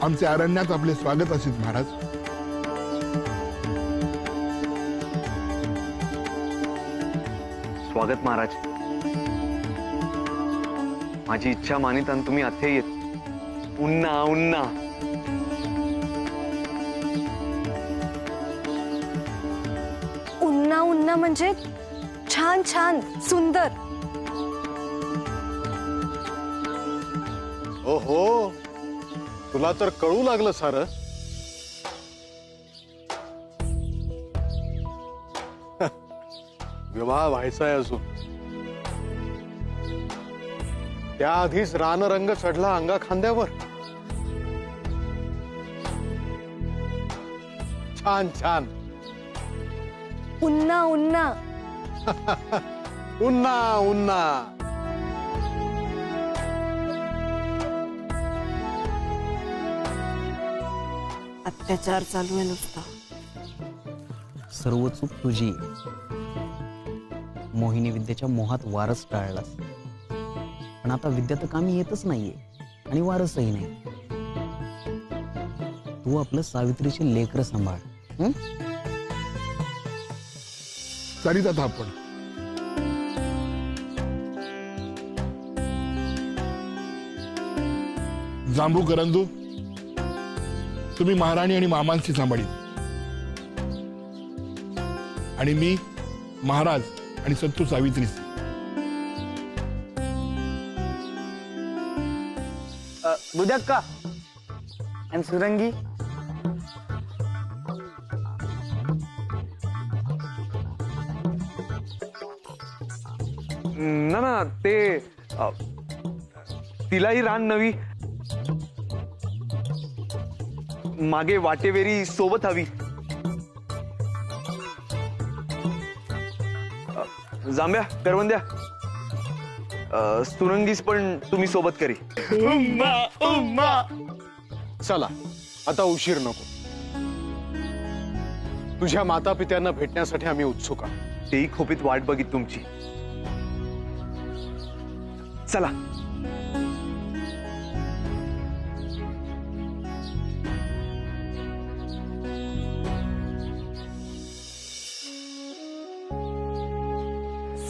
आमचे अरण्यात आपले स्वागत असेल महाराज। स्वागत महाराज। माझी इच्छा मानित आणि तुम्ही अथे येत। उन्ना उन्ना उन्ना उन्ना म्हणजे छान छान सुंदर। ओहो, तुला तर कळू लागलं सारं। विवाह व्हायचाय अजून, त्याआधीच रानरंग चढला अंगा खांद्यावर। छान छान। उन्ना उन्ना उन्ना उन्ना। अत्याचार चालू आहे नुसता। सर्व चूक तुझी। मोहिनी विद्येच्या मोहात वारस टाळलास, पण आता विद्या तर कामी येतच नाहीये आणि वारसही नाही। तू आपलं सावित्रीचे लेकर सांभाळ। सरिता थापड, जांबू करंदू, तुम्ही महाराणी आणि मामांशी सांभाळीत, आणि मी महाराज आणि सत्तू सावित्रीशी। बुधक्का आणि सुरंगी ना ना ते तिलाही रान नवी, मागे वाटेवेरी सोबत हवी। जांभ्या करवंद्या सुरंगीस पण तुम्ही सोबत करी। उम्मा उम्मा। चला आता उशीर नको। तुझ्या माता पित्यांना भेटण्यासाठी आम्ही उत्सुक आहोत। तेही खोपीत वाट बघित तुमची। चला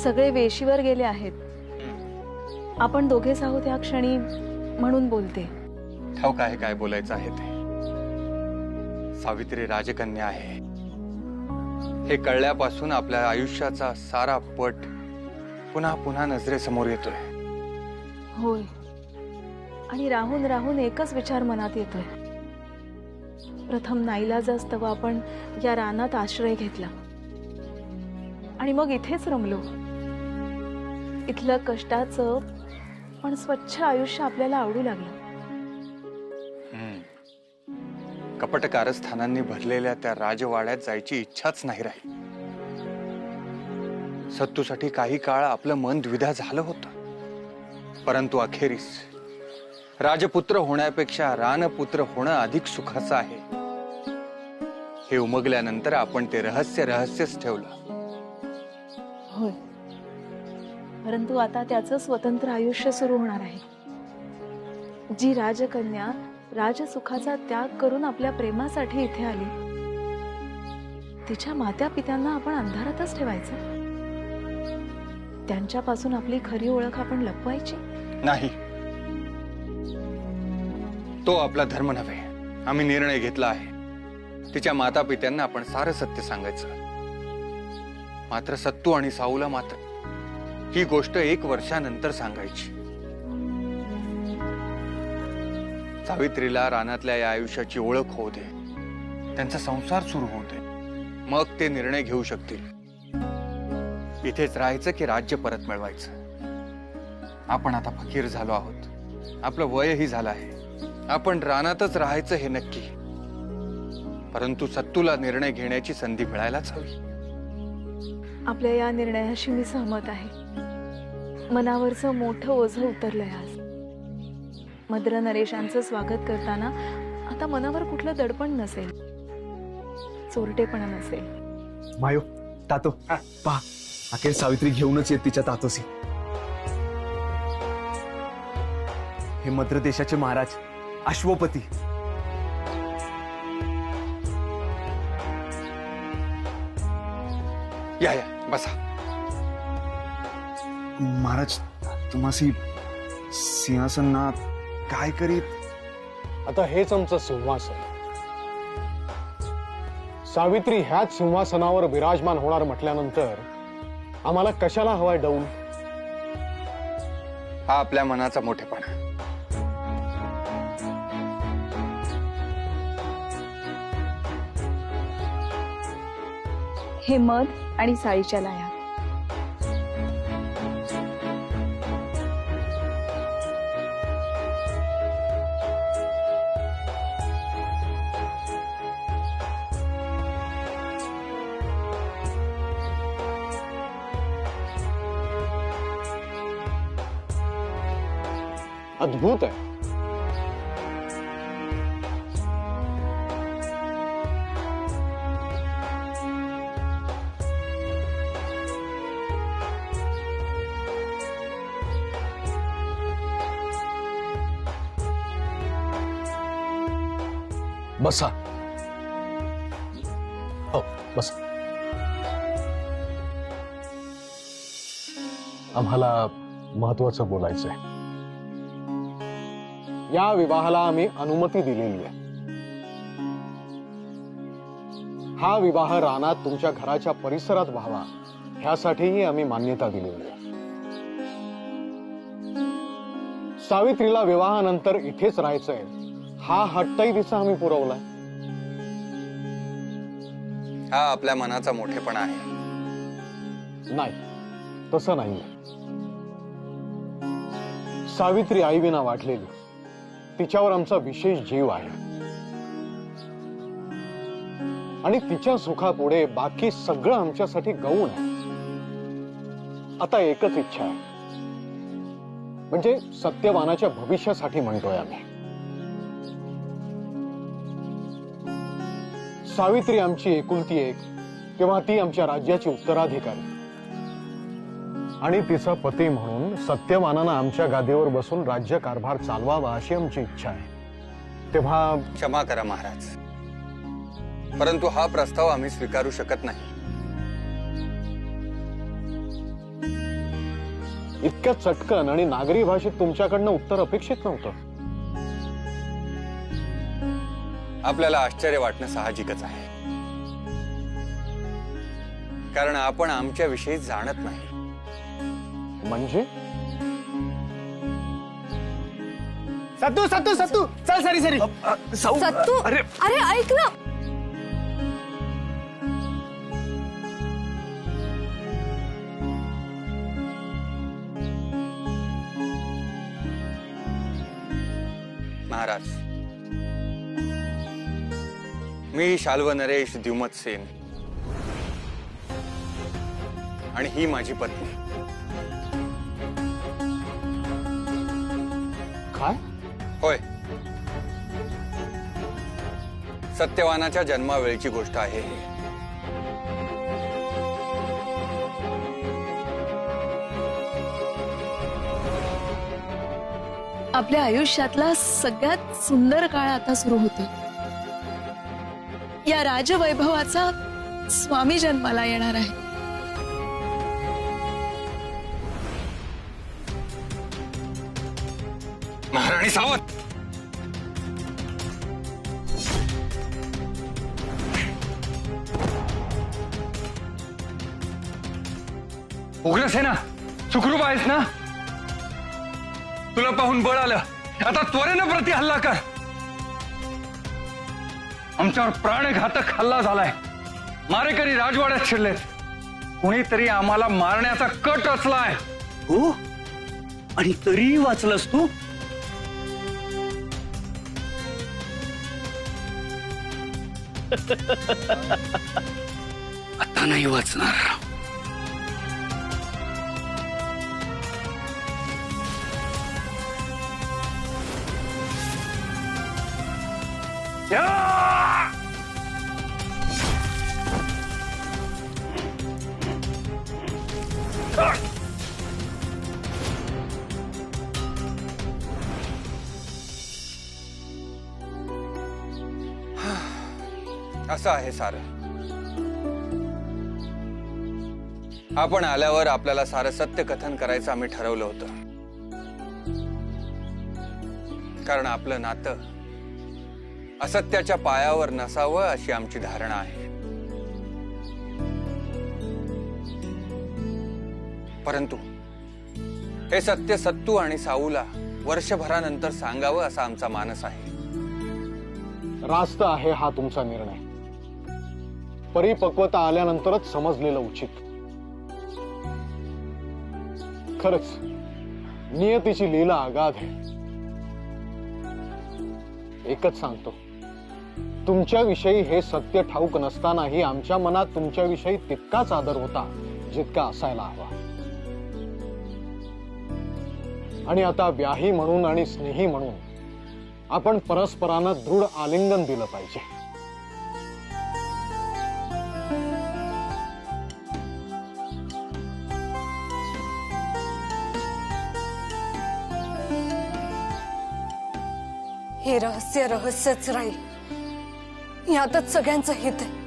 सगळे वेशीवर गेले आहेत, आपण दोघेच आहोत या क्षणी म्हणून बोलते। ठाऊक आहे काय बोलायचं आहे ते। सावित्री राजकन्या आहे हे कळल्यापासून आपल्या आयुष्याचा सारा पट पुन्हा पुन्हा नजरेसमोर येतोय। होय, आणि राहून राहून एकच विचार मनात येतोय। प्रथम नाईलाजास्तव आपण या रानात आश्रय घेतला आणि मग इथेच रमलो। इथलं कष्टाचं पण स्वच्छ आयुष्य आपल्याला आवडू लागलं। कपट कारस्थानांनी भरलेल्या त्या राजवाड्यात जायची इच्छाच नाही राही। सत्तूसाठी काही काळ आपलं मन द्विधा झालं होतं, परंतु अखेरीस राजपुत्र होण्यापेक्षा रानपुत्र होणं अधिक सुखाचं आहे हे उमगल्यानंतर आपण ते रहस्यच ठेवलं। होय, परंतु आता त्याचं स्वतंत्र आयुष्य सुरू होणार आहे। जी राजकन्या राजसुखाचा त्याग करून आपल्या प्रेमासाठी इथे आली, तिच्या मात्या पित्यांना आपण अंधारातच ठेवायचं? त्यांच्यापासून आपली खरी ओळख आपण लपवायची नाही। तो आपला धर्म नव्हे। आम्ही निर्णय घेतला आहे, तिच्या माता पित्यांना आपण सारं सत्य सांगायचं। मात्र सत्तू आणि साऊला मात्र ही गोष्ट 1 वर्षानंतर सांगायची। सावित्रीला रानातल्या या आयुष्याची ओळख होऊ दे, त्यांचा संसार सुरू होऊ दे, मग ते निर्णय घेऊ शकतील। इथेच राहायचं की राज्य परत मिळवायचं। आपण आता फकीर झालो आहोत, आपलं वयही झालं आहे, आपण रानातच राहायचं हे नक्की। परंतु सत्तूला निर्णय घेण्याची संधी मिळायलाच हवी। आपल्या या निर्णयाशी मी सहमत आहे। मनावरचं मोठं ओझं उतरलंय आज। मद्र नरेशांचं स्वागत करताना आता मनावर कुठलं दडपण नसेल, चोरटेपणा नसेल। मायो, तातो पहा, अखेर सावित्री घेऊनच येत तिच्या तातोसी। हे मद्र देशाचे महाराज अश्वपती या या बसा. महाराज तुम्हासी सिंहासन ना काय करीत. आता हेच आमचं सिंहासन. सावित्री ह्याच सिंहासनावर विराजमान होणार म्हटल्यानंतर आम्हाला कशाला हवाय डौल. हा आपल्या मनाचा मोठेपणा. हे मध आणि साळीच्या लाया. अद्भुत आहे. बसा. हो बसा. आम्हाला महत्वाचं बोलायचंय. या विवाहाला आम्ही अनुमती दिलेली आहे. हा विवाह रानात तुमच्या घराच्या परिसरात व्हावा ह्यासाठीही आम्ही मान्यता दिलेली आहे. सावित्रीला विवाहानंतर इथेच राहायचंय हा हट्टही तिचा आम्ही पुरवलाय. हा आपल्या मनाचा मोठेपणा आहे. नाही, तसं नाहीये. सावित्री आईविना वाटलेली, तिच्यावर आमचा विशेष जीव आहे आणि तिच्या सुखापुढे बाकी सगळं आमच्यासाठी गौण आहे. आता एकच इच्छा आहे, म्हणजे सत्यवानाच्या भविष्यासाठी म्हणतोय आम्ही. सावित्री आमची एकुलती एक, तेव्हा ती आमच्या राज्याची उत्तराधिकारी आणि तिचा पती म्हणून सत्यवानानं आमच्या गादीवर बसून राज्यकारभार चालवावा अशी आमची इच्छा आहे. तेव्हा क्षमा करा महाराज, परंतु हा प्रस्ताव आम्ही स्वीकारू शकत नाही. इतक्या चटकन आणि नागरी भाषेत तुमच्याकडनं उत्तर अपेक्षित नव्हतं. आपल्याला आश्चर्य वाटणं साहजिकच आहे, कारण आपण आमच्या विषयी जाणत नाही. म्हणजे सत्तू सत्तू सत्तू चल सरी सरी. सत्तू अरे अरे ऐक ना. महाराज, मी शाल्व नरेश द्युमत सेन आणि ही माझी पत्नी. काय? होय, सत्यवानाच्या जन्मावेळची गोष्ट आहे ही. आपल्या आयुष्यातला सगळ्यात सुंदर काळ आता सुरू होतो. या राजवैभवाचा स्वामी जन्माला येणार आहे. महाराणी सावत, उग्रसेना, सुखरूप आहेस ना? तुला पाहून बळ आलं, आता त्वरेनं प्रति हल्ला कर. आमच्यावर प्राणघातक हल्ला झालाय. मारेकरी राजवाड्यात शिरलेत. कुणीतरी आम्हाला मारण्याचा कट रचलाय. हो, आणि तरीही वाचलंस तू. आता नाही वाचणार. असं आहे सारं. आपण आल्यावर आपल्याला सारं सत्य कथन करायचं आम्ही ठरवलं होतं, कारण आपलं नातं असत्याच्या पायावर नसावं अशी आमची धारणा आहे. परंतु हे सत्य सत्तू आणि साऊला वर्षभरानंतर सांगावं असा आमचा मानस आहे. रास्त आहे हा तुमचा निर्णय. परिपक्वता आल्यानंतरच समजलेलं उचित. खरंच नियतीची लीला अगाध आहे. एकच सांगतो, तुमच्याविषयी हे सत्य ठाऊक नसतानाही आमच्या मनात तुमच्याविषयी तितकाच आदर होता जितका असायला हवा. आणि आता व्याही म्हणून आणि स्नेही म्हणून आपण परस्परांना दृढ आलिंगन दिलं पाहिजे. हे रहस्य रहस्यच राहील, यातच सगळ्यांचं हित आहे.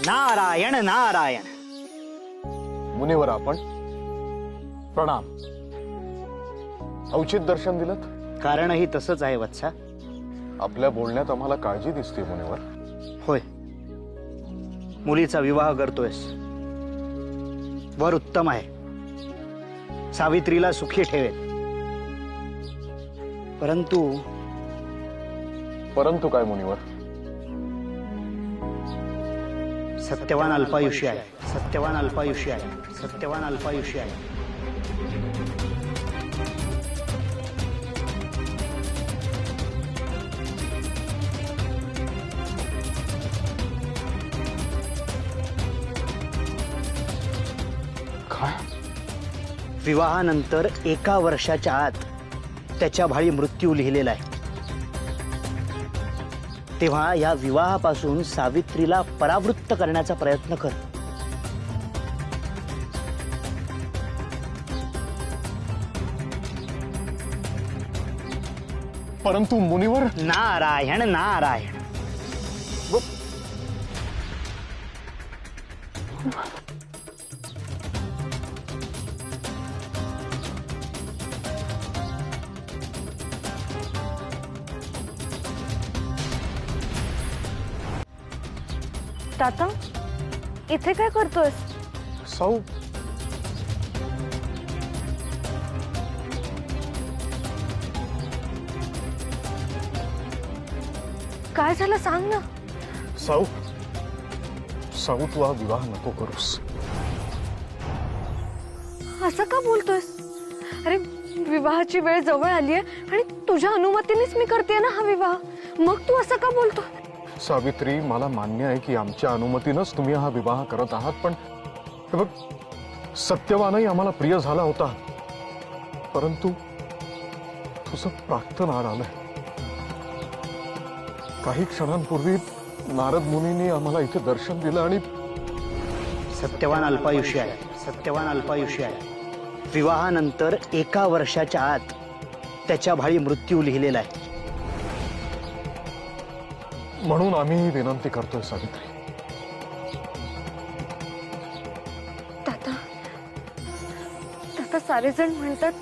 नारायण नारायण. मुनिवर आपण प्रणाम. औचित दर्शन दिलं. कारणही तसंच आहे वत्सा. आपल्या बोलण्यात आम्हाला काळजी दिसते मुनिवर. होय, मुलीचा विवाह करतोयस. वर उत्तम आहे, सावित्रीला सुखी ठेवेल. परंतु काय मुनिवर? सत्यवान अल्पायुष्य आहे. सत्यवान अल्पायुष्य आहे. सत्यवान अल्पायुष्य आहे. काय? विवाहानंतर 1 वर्षाच्या आत त्याच्या भाळी मृत्यू लिहिलेला आहे. तेव्हा या विवाहापासून सावित्रीला परावृत्त करण्याचा प्रयत्न कर. परंतु मुनिवर. नारायण नारायण. ताता, इथे काय करतोयस? साऊ, काय झालं सांग ना. साऊ, साऊ तू हा विवाह नको करूस. असं का बोलतोयस? अरे विवाहाची वेळ जवळ आलीये आणि तुझ्या अनुमतीनेच मी करते ना हा विवाह. मग तू असं का बोलतो? सावित्री, मला मान्य आहे की आमच्या अनुमतीनंच तुम्ही हा विवाह करत आहात, पण हे बघ, सत्यवानही आम्हाला प्रिय झाला होता. परंतु तुझं प्राक्तन आड आलंय. काही क्षणांपूर्वी नारद मुनींनी आम्हाला इथे दर्शन दिलं आणि सत्यवान अल्पायुष्य आहे. सत्यवान अल्पायुष्य आहे. विवाहानंतर 1 वर्षाच्या आत त्याच्या भाळी मृत्यू लिहिलेला आहे. म्हणून आम्ही ही विनंती करतोय सावित्री. ताता, सारेजण म्हणतात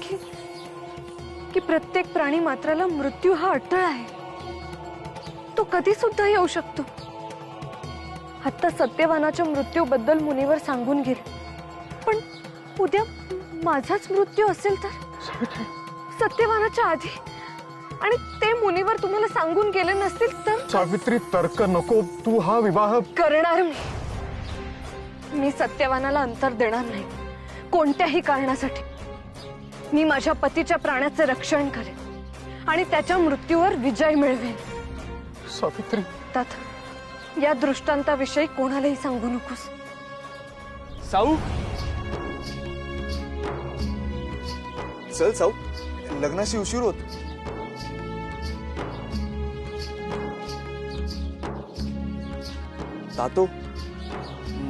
की प्रत्येक प्राणी मात्राला मृत्यू हा अटळ आहे. तो कधी सुद्धा येऊ शकतो. आता सत्यवानाच्या मृत्यूबद्दल मुनीवर सांगून गेले, पण उद्या माझाच मृत्यू असेल तर सत्यवानाच्या आधी, आणि ते मुनीवर तुम्हाला सांगून गेले नसतील तर? सावित्री, तर्क नको. तू हा विवाह करणार मी सत्यवानाला अंतर देणार नाही कोणत्याही कारणासाठी. मी माझ्या पतीच्या प्राणाचे रक्षण करेन आणि त्याच्या मृत्यूवर विजय मिळवेन. सावित्री, त्यात या दृष्टांताविषयी कोणालाही सांगू नकोस. साऊ, चल साऊ, लग्नाशी उशीर होत. तातो,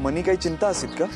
मनी काही चिंता असेल का?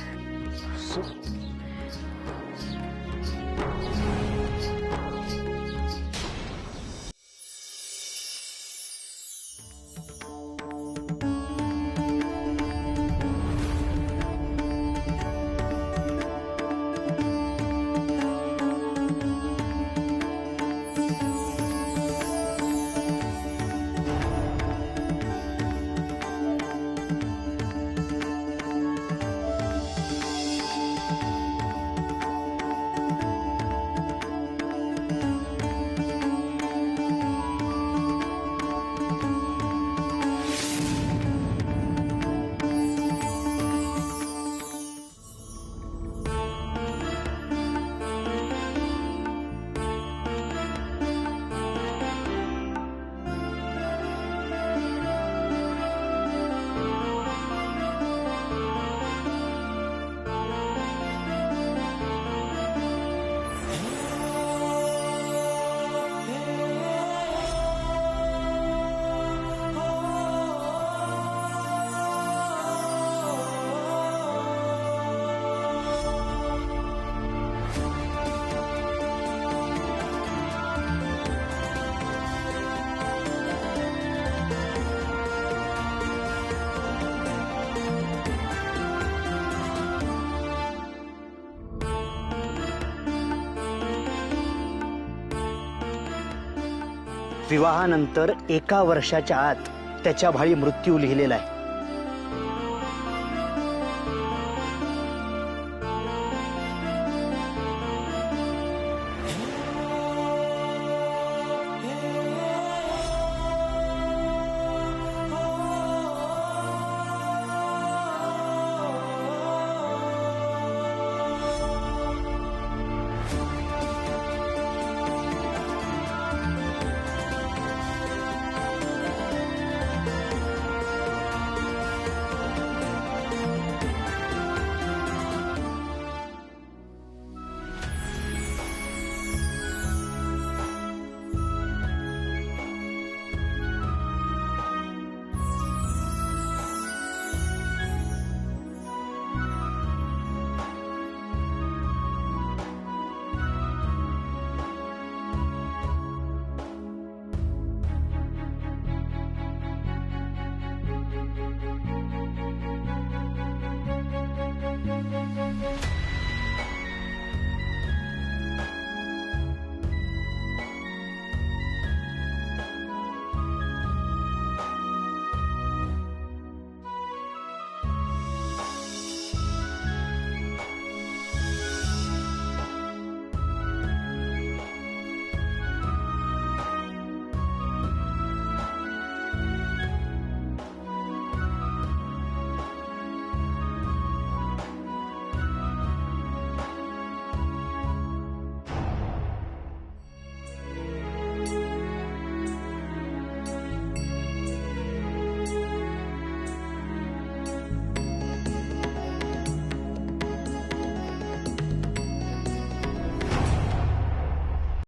विवाहानंतर 1 वर्षाच्या आत त्याच्या भाळी मृत्यू लिहिलेला आहे.